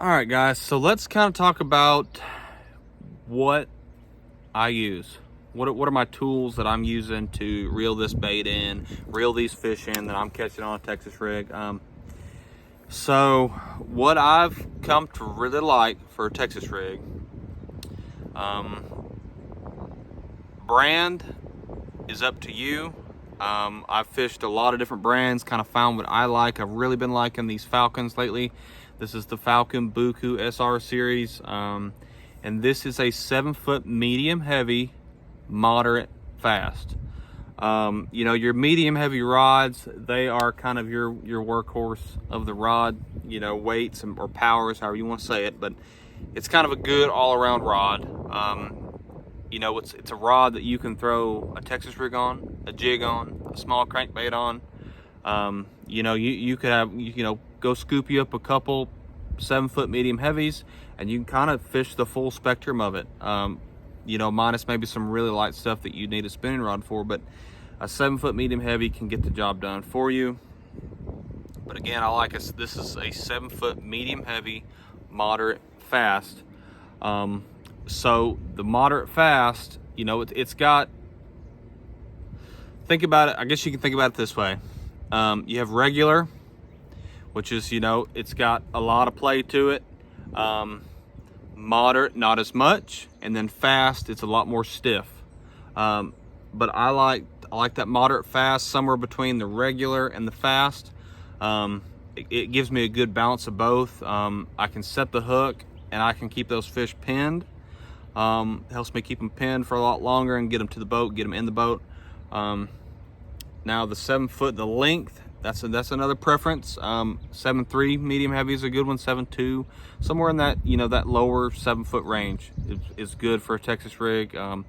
All right, guys, so let's kind of talk about what I use. What are my tools that I'm using to reel this bait in, reel these fish in that I'm catching on a Texas rig. So what I've come to really like for a Texas rig, brand is up to you. I've fished a lot of different brands, kind of found what I like. I've really been liking these Falcons lately. This is the Falcon Buku SR series. And this is a 7-foot medium heavy, moderate fast. You know, your medium heavy rods, they are kind of your workhorse of the rod, you know, weights or powers, however you want to say it, but it's kind of a good all-around rod. You know, it's a rod that you can throw a Texas rig on, a jig on, a small crankbait on. You know, you could have, you know, go scoop you up a couple 7-foot medium heavies, and you can kind of fish the full spectrum of it. You know, minus maybe some really light stuff that you need a spinning rod for, but a 7-foot medium heavy can get the job done for you. But again, I like this. This is a 7-foot medium heavy, moderate fast. So the moderate fast, you know, it's got, think about it, I guess you can think about it this way. You have regular, which is, you know, it's got a lot of play to it. Moderate, not as much, and then fast, it's a lot more stiff. But I like that moderate fast, somewhere between the regular and the fast. It gives me a good balance of both. I can set the hook and I can keep those fish pinned. Helps me keep them pinned for a lot longer and get them to the boat, get them in the boat. Now the 7-foot, the length, that's another preference. 7.3 medium heavy is a good one. 7.2, somewhere in that, you know, that lower 7-foot range is good for a Texas rig. And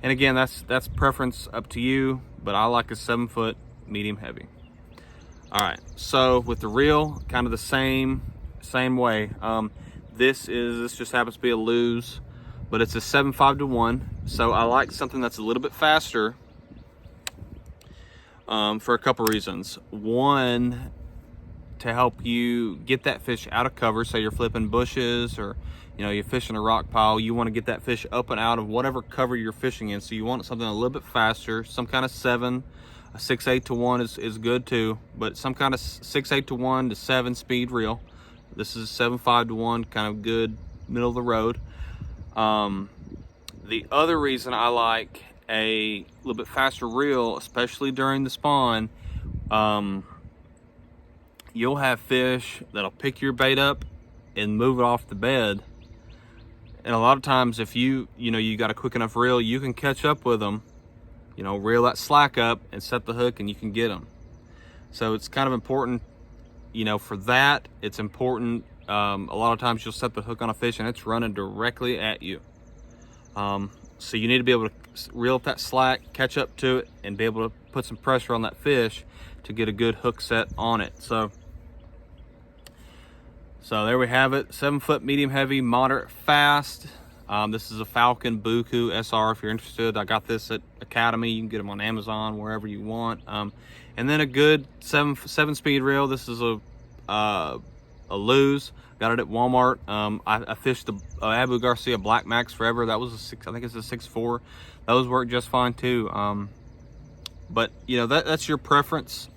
again, that's preference up to you, but I like a 7-foot medium heavy. All right, so with the reel, kind of the same way. This just happens to be a Lew's, but it's a 7.5-1. So I like something that's a little bit faster. For a couple reasons. One, to help you get that fish out of cover. Say you're flipping bushes, or you know, you're fishing a rock pile, you want to get that fish up and out of whatever cover you're fishing in. So you want something a little bit faster, some kind of 7, a 6/8-1 is good too, but some kind of 6/8-1 to 7 speed reel. This is a 7.5-1, kind of good, middle of the road. The other reason I like a little bit faster reel, especially during the spawn, you'll have fish that'll pick your bait up and move it off the bed. And a lot of times, if you got a quick enough reel, you can catch up with them, you know, reel that slack up and set the hook and you can get them. So it's kind of important, you know, for that. It's important. A lot of times you'll set the hook on a fish and it's running directly at you. So you need to be able to reel up that slack, catch up to it, and be able to put some pressure on that fish to get a good hook set on it. So there we have it. 7-foot medium heavy, moderate fast. This is a Falcon Buku SR. If you're interested, I got this at Academy. You can get them on Amazon, wherever you want. And then a good 7-speed reel. This is a Lew's. Got it at Walmart. I fished the Abu Garcia Black Max forever. That was a 6, I think it's a 6.4. Those work just fine too. But you know, that's your preference.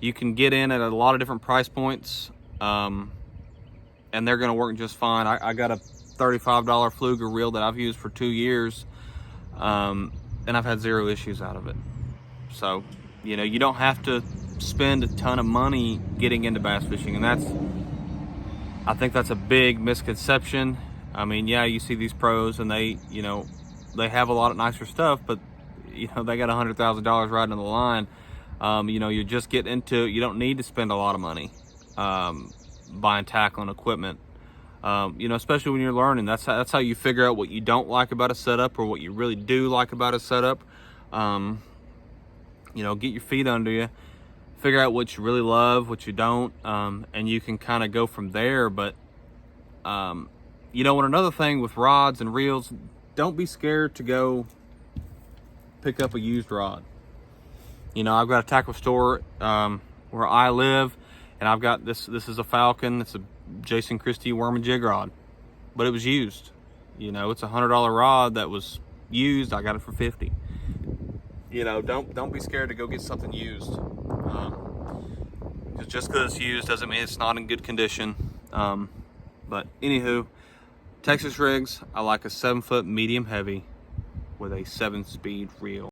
You can get in at a lot of different price points, and they're gonna work just fine. I got a $35 Fluger reel that I've used for 2 years, and I've had 0 issues out of it. So, you know, you don't have to spend a ton of money getting into bass fishing, and I think that's a big misconception. I mean, yeah, you see these pros and they, you know, they have a lot of nicer stuff, but you know, they got $100,000 riding on the line. You know, you just get into it. You don't need to spend a lot of money buying tackle and equipment. You know, especially when you're learning. That's how you figure out what you don't like about a setup or what you really do like about a setup. You know, get your feet under you, figure out what you really love, what you don't, and you can kind of go from there. But you know, and another thing with rods and reels, don't be scared to go pick up a used rod. You know, I've got a tackle store where I live, And I've got this. This is a Falcon. It's a Jason Christie worm and jig rod, but it was used. You know, it's a $100 rod that was used. I got it for 50. You know, don't be scared to go get something used. Just because it's used doesn't mean it's not in good condition. But anywho, Texas rigs, I like a 7-foot medium heavy with a 7-speed reel.